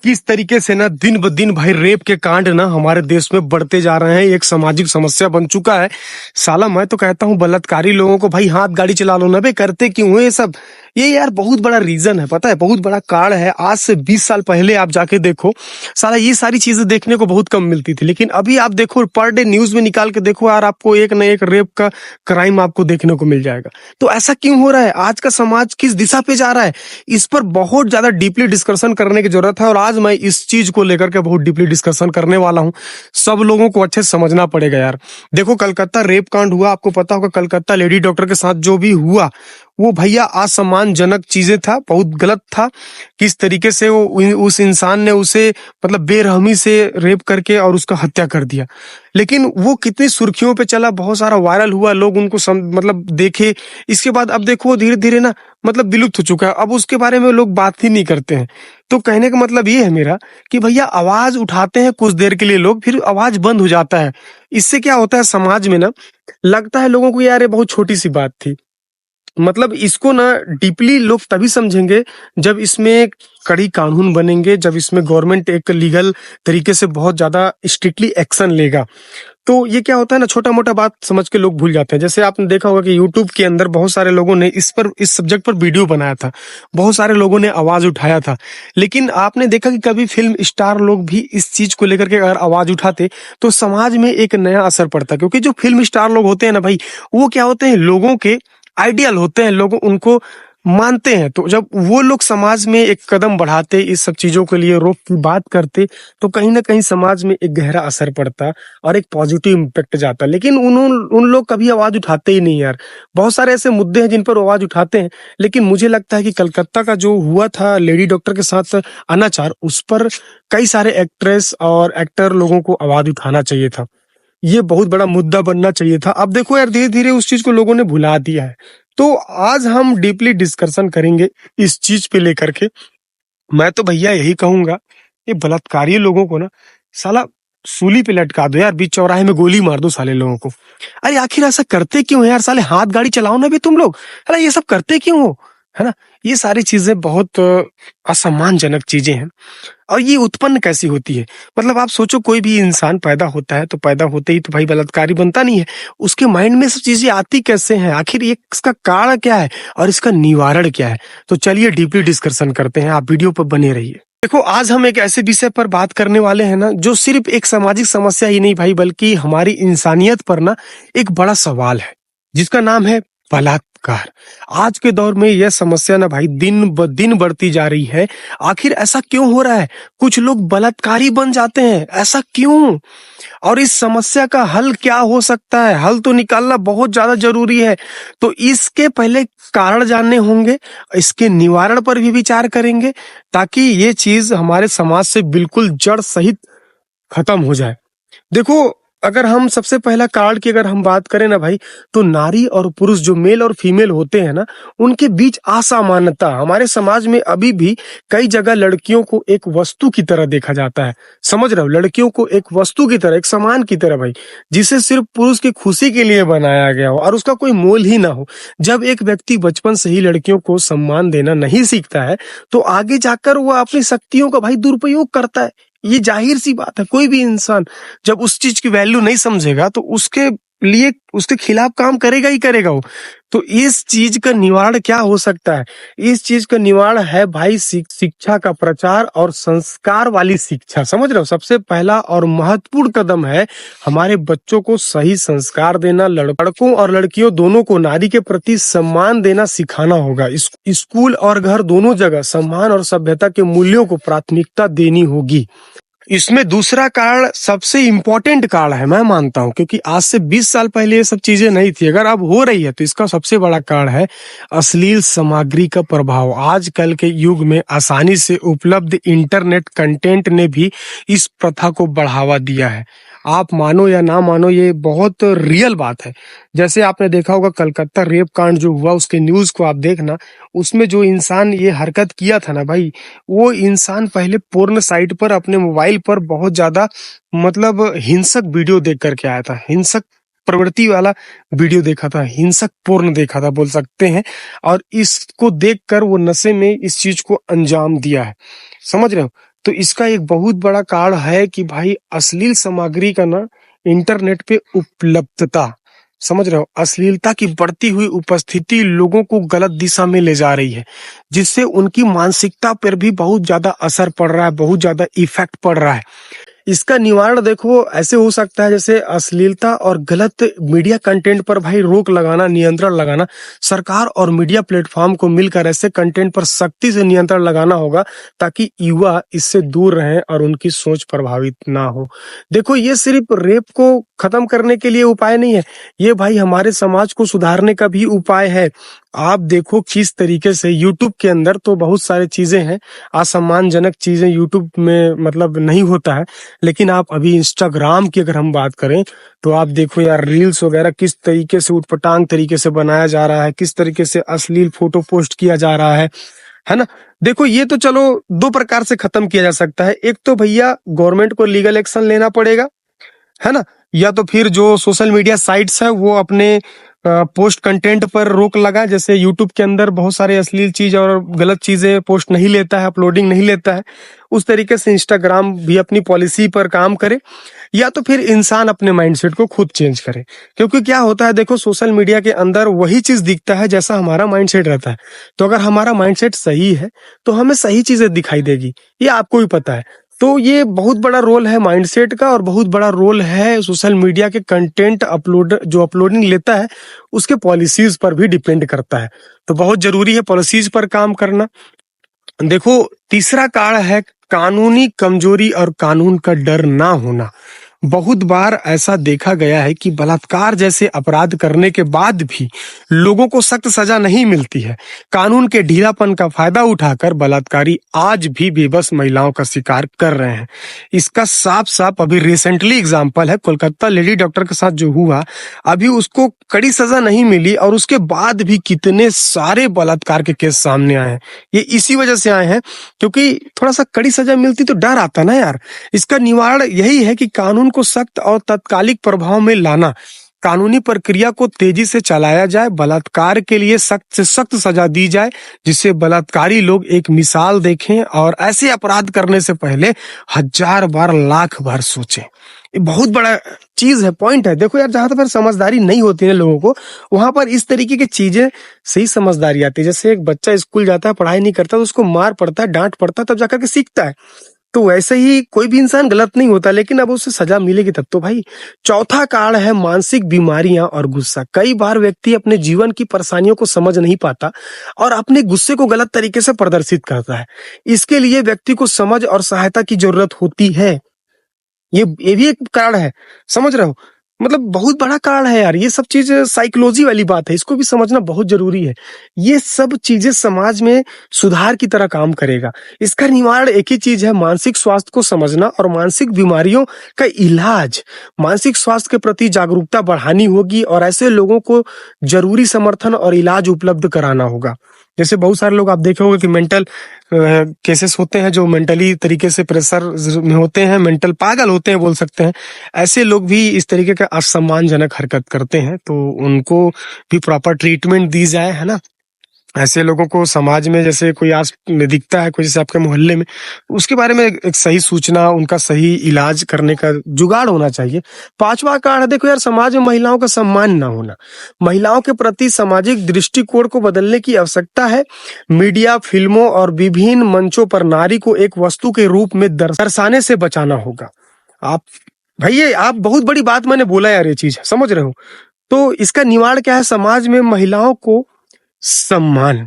किस तरीके से ना दिन ब दिन भाई रेप के कांड ना हमारे देश में बढ़ते जा रहे हैं, एक सामाजिक समस्या बन चुका है। साला मैं तो कहता हूँ बलात्कारी लोगों को भाई हाथ गाड़ी चला लो ना बे, करते क्यों हो ये सब। ये यार बहुत बड़ा रीजन है, पता है, बहुत बड़ा कारण है। आज से 20 साल पहले आप जाके देखो, साला ये सारी चीजें देखने को बहुत कम मिलती थी, लेकिन अभी आप देखो पर डे न्यूज में निकाल के देखो यार, आपको एक न एक रेप का क्राइम आपको देखने को मिल जाएगा। तो ऐसा क्यों हो रहा है, आज का समाज किस दिशा पे जा रहा है, इस पर बहुत ज्यादा डीपली डिस्कशन करने की जरूरत है। और आज मैं इस चीज को लेकर के बहुत डीपली डिस्कशन करने वाला हूं। सब लोगों को अच्छे से समझना पड़ेगा यार। देखो कलकत्ता रेप कांड हुआ, आपको पता होगा कलकत्ता लेडी डॉक्टर के साथ जो भी हुआ वो भैया असम्मानजनक चीजें था, बहुत गलत था। किस तरीके से वो उस इंसान ने उसे मतलब बेरहमी से रेप करके और उसका हत्या कर दिया। लेकिन वो कितनी सुर्खियों पे चला, बहुत सारा वायरल हुआ, लोग उनको मतलब देखे। इसके बाद अब देखो धीरे धीरे ना मतलब विलुप्त हो चुका है, अब उसके बारे में लोग बात ही नहीं करते हैं। तो कहने का मतलब ये है मेरा कि भैया आवाज उठाते हैं कुछ देर के लिए लोग, फिर आवाज बंद हो जाता है। इससे क्या होता है समाज में ना, लगता है लोगों को यार ये बहुत छोटी सी बात थी। मतलब इसको ना डीपली लोग तभी समझेंगे जब इसमें कड़ी कानून बनेंगे, जब इसमें गवर्नमेंट एक लीगल तरीके से बहुत ज्यादा स्ट्रिक्टली एक्शन लेगा। तो ये क्या होता है ना, छोटा मोटा बात समझ के लोग भूल जाते हैं। जैसे आपने देखा होगा कि यूट्यूब के अंदर बहुत सारे लोगों ने इस सब्जेक्ट पर वीडियो बनाया था, बहुत सारे लोगों ने आवाज उठाया था। लेकिन आपने देखा कि कभी फिल्म स्टार लोग भी इस चीज को लेकर के अगर आवाज उठाते तो समाज में एक नया असर पड़ता। क्योंकि जो फिल्म स्टार लोग होते हैं ना भाई, वो क्या होते हैं, लोगों के आइडियल होते हैं, लोग उनको मानते हैं। तो जब वो लोग समाज में एक कदम बढ़ाते, इस सब चीजों के लिए रोक की बात करते, तो कहीं ना कहीं समाज में एक गहरा असर पड़ता और एक पॉजिटिव इम्पैक्ट जाता। लेकिन उन लोग कभी आवाज उठाते ही नहीं यार। बहुत सारे ऐसे मुद्दे हैं जिन पर आवाज उठाते हैं, लेकिन मुझे लगता है कि कलकत्ता का जो हुआ था लेडी डॉक्टर के साथ अनाचार, उस पर कई सारे एक्ट्रेस और एक्टर लोगों को आवाज उठाना चाहिए था। ये बहुत बड़ा मुद्दा बनना चाहिए था। अब देखो यार धीरे धीरे उस चीज को लोगों ने भुला दिया है। तो आज हम डीपली डिस्कशन करेंगे इस चीज पे लेकर के। मैं तो भैया यही कहूंगा, ये बलात्कारी लोगों को ना साला सूली पे लटका दो यार, बीच चौराहे में गोली मार दो साले लोगों को। अरे आखिर ऐसा करते क्यों है यार, साले हाथ गाड़ी चलाओ ना भी तुम लोग। अरे ये सब करते क्यों हो, है ना। ये सारी चीजें बहुत असम्मानजनक चीजें हैं। और ये उत्पन्न कैसी होती है, मतलब आप सोचो कोई भी इंसान पैदा होता है तो पैदा होते ही तो भाई बलात्कारी बनता नहीं है। उसके माइंड में सब चीजें आती कैसे हैं, आखिर ये इसका कारण क्या है और इसका निवारण क्या है। तो चलिए डीपली डिस्कशन करते हैं, आप वीडियो पर बने रहिए। देखो आज हम एक ऐसे विषय पर बात करने वाले हैं ना, जो सिर्फ एक सामाजिक समस्या ही नहीं भाई, बल्कि हमारी इंसानियत पर ना एक बड़ा सवाल है, जिसका नाम है बलात्कार। आज के दौर में यह समस्या ना भाई दिन ब दिन बढ़ती जा रही है। आखिर ऐसा क्यों हो रहा है, कुछ लोग बलात्कारी बन जाते हैं, ऐसा क्यों। और इस समस्या का हल क्या हो सकता है, हल तो निकालना बहुत ज्यादा जरूरी है। तो इसके पहले कारण जानने होंगे, इसके निवारण पर भी विचार करेंगे, ताकि ये चीज हमारे समाज से बिल्कुल जड़ सहित खत्म हो जाए। देखो अगर हम सबसे पहला कारण की अगर हम बात करें ना भाई, तो नारी और पुरुष जो मेल और फीमेल होते हैं ना, उनके बीच असमानता हमारे समाज में अभी भी कई जगह लड़कियों को एक वस्तु की तरह देखा जाता है। समझ रहे हो, लड़कियों को एक वस्तु की तरह, एक सामान की तरह भाई, जिसे सिर्फ पुरुष की खुशी के लिए बनाया गया हो और उसका कोई मोल ही ना हो। जब एक व्यक्ति बचपन से ही लड़कियों को सम्मान देना नहीं सीखता है, तो आगे जाकर वो अपनी शक्तियों का भाई दुरुपयोग करता है। ये जाहिर सी बात है, कोई भी इंसान जब उस चीज की वैल्यू नहीं समझेगा तो उसके लिए उसके खिलाफ काम करेगा ही करेगा वो। तो इस चीज का निवारण क्या हो सकता है, इस चीज का निवारण है भाई शिक्षा का प्रचार और संस्कार वाली शिक्षा। समझ रहे हो, सबसे पहला और महत्वपूर्ण कदम है हमारे बच्चों को सही संस्कार देना। लड़कों और लड़कियों दोनों को नारी के प्रति सम्मान देना सिखाना होगा। स्कूल और घर दोनों जगह सम्मान और सभ्यता के मूल्यों को प्राथमिकता देनी होगी। इसमें दूसरा कारण सबसे इम्पोर्टेंट कारण है, मैं मानता हूं, क्योंकि आज से 20 साल पहले ये सब चीजें नहीं थी। अगर अब हो रही है तो इसका सबसे बड़ा कारण है अश्लील सामग्री का प्रभाव। आजकल के युग में आसानी से उपलब्ध इंटरनेट कंटेंट ने भी इस प्रथा को बढ़ावा दिया है। आप मानो या ना मानो, ये बहुत रियल बात है। जैसे आपने देखा होगा कलकत्ता रेप कांड जो हुआ, उसके न्यूज को आप देखना, उसमें जो इंसान ये हरकत किया था ना भाई, वो इंसान पहले पोर्न साइट पर अपने मोबाइल पर बहुत ज्यादा मतलब हिंसक वीडियो देख करके आया था, हिंसक प्रवृत्ति वाला वीडियो देखा था, हिंसक पोर्न देखा था बोल सकते हैं। और इसको देखकर वो नशे में इस चीज को अंजाम दिया है। समझ रहे हो, तो इसका एक बहुत बड़ा कारण है कि भाई अश्लील सामग्री का ना इंटरनेट पे उपलब्धता, समझ रहे हो, अश्लीलता की बढ़ती हुई उपस्थिति लोगों को गलत दिशा में ले जा रही है, जिससे उनकी मानसिकता पर भी बहुत ज्यादा असर पड़ रहा है, बहुत ज्यादा इफेक्ट पड़ रहा है। इसका निवारण देखो ऐसे हो सकता है, जैसे अश्लीलता और गलत मीडिया कंटेंट पर भाई रोक लगाना, नियंत्रण लगाना। सरकार और मीडिया प्लेटफॉर्म को मिलकर ऐसे कंटेंट पर सख्ती से नियंत्रण लगाना होगा, ताकि युवा इससे दूर रहें और उनकी सोच प्रभावित ना हो। देखो, ये सिर्फ रेप को खत्म करने के लिए उपाय नहीं है, ये भाई हमारे समाज को सुधारने का भी उपाय है। आप देखो किस तरीके से यूट्यूब के अंदर तो बहुत सारी चीजें हैं, असम्मानजनक चीजें यूट्यूब में मतलब नहीं होता है, लेकिन आप अभी इंस्टाग्राम की अगर हम बात करें तो आप देखो यार, रील्स वगैरह किस तरीके से उटपटांग तरीके से बनाया जा रहा है, किस तरीके से अश्लील फोटो पोस्ट किया जा रहा है ना। देखो, ये तो चलो दो प्रकार से खत्म किया जा सकता है। एक तो भैया गवर्नमेंट को लीगल एक्शन लेना पड़ेगा, है ना, या तो फिर जो सोशल मीडिया साइट्स है वो अपने पोस्ट कंटेंट पर रोक लगा। जैसे यूट्यूब के अंदर बहुत सारे अश्लील चीज और गलत चीजें पोस्ट नहीं लेता है, अपलोडिंग नहीं लेता है, उस तरीके से इंस्टाग्राम भी अपनी पॉलिसी पर काम करे। या तो फिर इंसान अपने माइंडसेट को खुद चेंज करे, क्योंकि क्या होता है देखो, सोशल मीडिया के अंदर वही चीज दिखता है जैसा हमारा माइंडसेट रहता है। तो अगर हमारा माइंडसेट सही है तो हमें सही चीजें दिखाई देगी, ये आपको भी पता है। तो ये बहुत बड़ा रोल है माइंडसेट का, और बहुत बड़ा रोल है सोशल मीडिया के कंटेंट अपलोडिंग लेता है उसके पॉलिसीज पर भी डिपेंड करता है। तो बहुत जरूरी है पॉलिसीज पर काम करना। देखो, तीसरा कारण है कानूनी कमजोरी और कानून का डर ना होना। बहुत बार ऐसा देखा गया है कि बलात्कार जैसे अपराध करने के बाद भी लोगों को सख्त सजा नहीं मिलती है। कानून के ढीलापन का फायदा उठाकर बलात्कारी आज भी बेबस महिलाओं का शिकार कर रहे हैं। इसका साफ साफ अभी रिसेंटली एग्जांपल है कोलकाता लेडी डॉक्टर के साथ जो हुआ। अभी उसको कड़ी सजा नहीं मिली और उसके बाद भी कितने सारे बलात्कार के केस सामने आए हैं। ये इसी वजह से आए हैं क्योंकि थोड़ा सा कड़ी सजा मिलती तो डर आता ना यार। इसका निवारण यही है कि कानून को सख्त और तात्कालिक प्रभाव में लाना, कानूनी प्रक्रिया को तेजी से चलाया जाए, बलात्कार के लिए सख्त से सख्त सजा दी जाए, जिससे बलात्कारी लोग एक मिसाल देखें और ऐसे अपराध करने से पहले 1000 बार लाख बार सोचें। ये बहुत बड़ा चीज है, पॉइंट है। देखो यार, जहां पर समझदारी नहीं होती है लोगों को, वहां पर इस तरीके की चीजें से ही समझदारी आती है। जैसे एक बच्चा स्कूल जाता है, पढ़ाई नहीं करता, तो उसको मार पड़ता है, डांट पड़ता है, तब जाकर के सीखता है। तो वैसे ही कोई भी इंसान गलत नहीं होता, लेकिन अब उसे सजा मिलेगी तब तो भाई। चौथा कारण है मानसिक बीमारियां और गुस्सा। कई बार व्यक्ति अपने जीवन की परेशानियों को समझ नहीं पाता और अपने गुस्से को गलत तरीके से प्रदर्शित करता है। इसके लिए व्यक्ति को समझ और सहायता की जरूरत होती है। ये भी एक कारण है, समझ रहे हो, मतलब बहुत बड़ा कारण है यार। ये सब चीज साइकोलॉजी वाली बात है, इसको भी समझना बहुत जरूरी है। ये सब चीजें समाज में सुधार की तरह काम करेगा। इसका निवारण एक ही चीज है, मानसिक स्वास्थ्य को समझना और मानसिक बीमारियों का इलाज। मानसिक स्वास्थ्य के प्रति जागरूकता बढ़ानी होगी और ऐसे लोगों को जरूरी समर्थन और इलाज उपलब्ध कराना होगा। जैसे बहुत सारे लोग आप देखे होंगे कि मेंटल केसेस होते हैं, जो मेंटली तरीके से प्रेशर में होते हैं, मेंटल पागल होते हैं बोल सकते हैं। ऐसे लोग भी इस तरीके का असम्मानजनक हरकत करते हैं, तो उनको भी प्रॉपर ट्रीटमेंट दी जाए, है ना। ऐसे लोगों को समाज में जैसे कोई आस में दिखता है, कोई जैसे आपके मोहल्ले में, उसके बारे में एक सही सूचना, उनका सही इलाज करने का जुगाड़ होना चाहिए। पांचवा कारण है, देखो यार, समाज में महिलाओं का सम्मान ना होना। महिलाओं के प्रति सामाजिक दृष्टिकोण को बदलने की आवश्यकता है। मीडिया, फिल्मों और विभिन्न मंचों पर नारी को एक वस्तु के रूप में दर्शाने से बचाना होगा। आप भैया, आप बहुत बड़ी बात मैंने बोला यार, ये चीज समझ रहे हो। तो इसका निवारण क्या है, समाज में महिलाओं को सम्मान,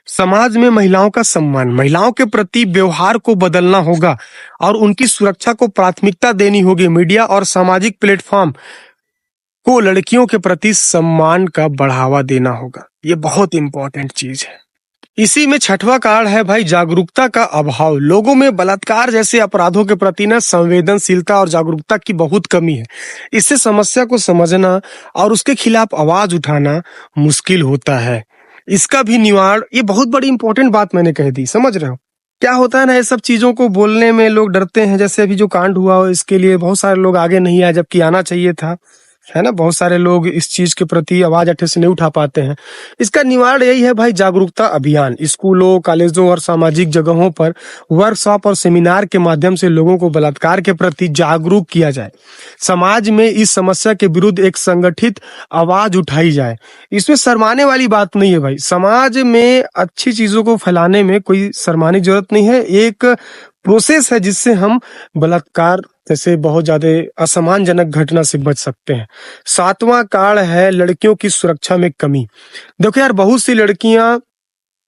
समाज में महिलाओं का सम्मान, महिलाओं के प्रति व्यवहार को बदलना होगा और उनकी सुरक्षा को प्राथमिकता देनी होगी। मीडिया और सामाजिक प्लेटफॉर्म को लड़कियों के प्रति सम्मान का बढ़ावा देना होगा। ये बहुत इंपॉर्टेंट चीज है। इसी में छठवां कारण है भाई, जागरूकता का अभाव। लोगों में बलात्कार जैसे अपराधों के प्रति ना संवेदनशीलता और जागरूकता की बहुत कमी है। इससे समस्या को समझना और उसके खिलाफ आवाज उठाना मुश्किल होता है। इसका भी निवारण, ये बहुत बड़ी इंपॉर्टेंट बात मैंने कह दी, समझ रहे हो। क्या होता है ना, ये सब चीजों को बोलने में लोग डरते हैं। जैसे अभी जो कांड हुआ हो, इसके लिए बहुत सारे लोग आगे नहीं आए, जबकि आना चाहिए था। है ना, बहुत सारे लोग इस चीज के प्रति आवाज अच्छे से नहीं उठा पाते हैं। इसका निवारण यही है भाई, जागरूकता अभियान। स्कूलों, कॉलेजों और सामाजिक जगहों पर वर्कशॉप और सेमिनार के माध्यम से लोगों को बलात्कार के प्रति जागरूक किया जाए। समाज में इस समस्या के विरुद्ध एक संगठित आवाज उठाई जाए। इसमें शर्माने वाली बात नहीं है भाई। समाज में अच्छी चीजों को फैलाने में कोई शर्माने की जरूरत नहीं है। एक प्रोसेस है जिससे हम बलात्कार जैसे बहुत ज्यादा असम्मानजनक घटना से बच सकते हैं। 7वां कारण है लड़कियों की सुरक्षा में कमी। देखो यार, बहुत सी लड़कियां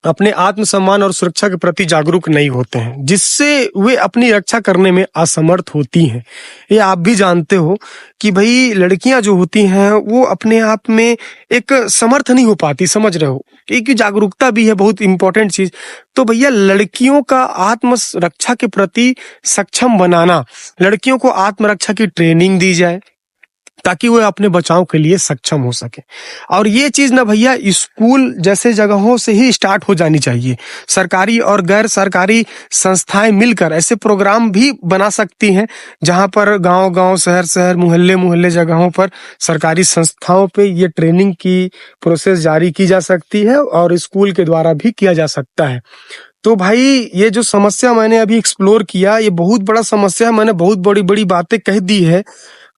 अपने आत्मसम्मान और सुरक्षा के प्रति जागरूक नहीं होते हैं, जिससे वे अपनी रक्षा करने में असमर्थ होती हैं। ये आप भी जानते हो कि भाई लड़कियां जो होती हैं वो अपने आप में एक समर्थ नहीं हो पाती, समझ रहे हो। एक जागरूकता भी है बहुत इंपॉर्टेंट चीज। तो भैया लड़कियों का आत्म रक्षा के प्रति सक्षम बनाना, लड़कियों को आत्मरक्षा की ट्रेनिंग दी जाए ताकि वो अपने बचाव के लिए सक्षम हो सके। और ये चीज ना भैया स्कूल जैसे जगहों से ही स्टार्ट हो जानी चाहिए। सरकारी और गैर सरकारी संस्थाएं मिलकर ऐसे प्रोग्राम भी बना सकती हैं, जहां पर गांव-गांव, शहर-शहर, मोहल्ले-मोहल्ले जगहों पर सरकारी संस्थाओं पे ये ट्रेनिंग की प्रोसेस जारी की जा सकती है और स्कूल के द्वारा भी किया जा सकता है। तो भाई ये जो समस्या मैंने अभी एक्सप्लोर किया, ये बहुत बड़ा समस्या है। मैंने बहुत बड़ी-बड़ी बातें कह दी है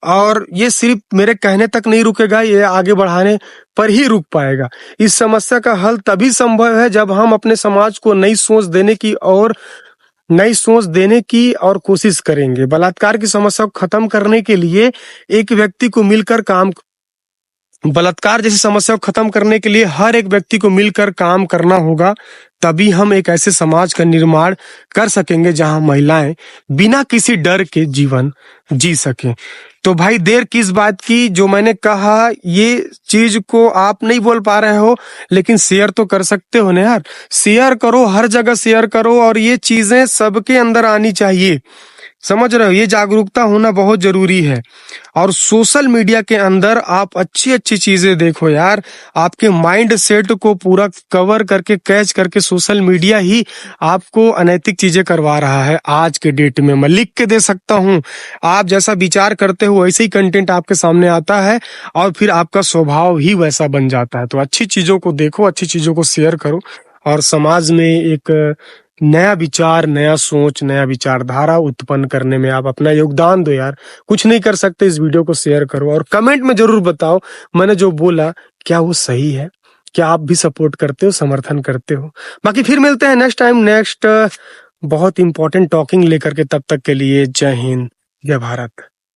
और ये सिर्फ मेरे कहने तक नहीं रुकेगा, ये आगे बढ़ाने पर ही रुक पाएगा। इस समस्या का हल तभी संभव है जब हम अपने समाज को नई सोच देने की और कोशिश करेंगे। बलात्कार की समस्या को खत्म करने के लिए एक व्यक्ति को मिलकर काम बलात्कार जैसी समस्या को खत्म करने के लिए हर एक व्यक्ति को मिलकर काम करना होगा। तभी हम एक ऐसे समाज का निर्माण कर सकेंगे जहां महिलाएं बिना किसी डर के जीवन जी सकें। तो भाई देर किस बात की, जो मैंने कहा ये चीज को आप नहीं बोल पा रहे हो लेकिन शेयर तो कर सकते हो ना यार। शेयर करो, हर जगह शेयर करो और ये चीजें सबके अंदर आनी चाहिए, समझ रहे हो। ये जागरूकता होना बहुत जरूरी है। और सोशल मीडिया के अंदर आप अच्छी अच्छी चीजें देखो यार। आपके माइंड सेट को पूरा कवर करके कैच करके सोशल मीडिया ही आपको अनैतिक चीजें करवा रहा है। आज के डेट में मैं लिख के दे सकता हूँ, आप जैसा विचार करते हो वैसे ही कंटेंट आपके सामने आता है और फिर आपका स्वभाव ही वैसा बन जाता है। तो अच्छी चीजों को देखो, अच्छी चीजों को शेयर करो और समाज में एक नया विचार, नया सोच, नया विचारधारा उत्पन्न करने में आप अपना योगदान दो यार। कुछ नहीं कर सकते, इस वीडियो को शेयर करो और कमेंट में जरूर बताओ मैंने जो बोला क्या वो सही है, क्या आप भी सपोर्ट करते हो, समर्थन करते हो। बाकी फिर मिलते हैं नेक्स्ट टाइम, नेक्स्ट बहुत इंपॉर्टेंट टॉकिंग लेकर के। तब तक के लिए जय हिंद, जय भारत।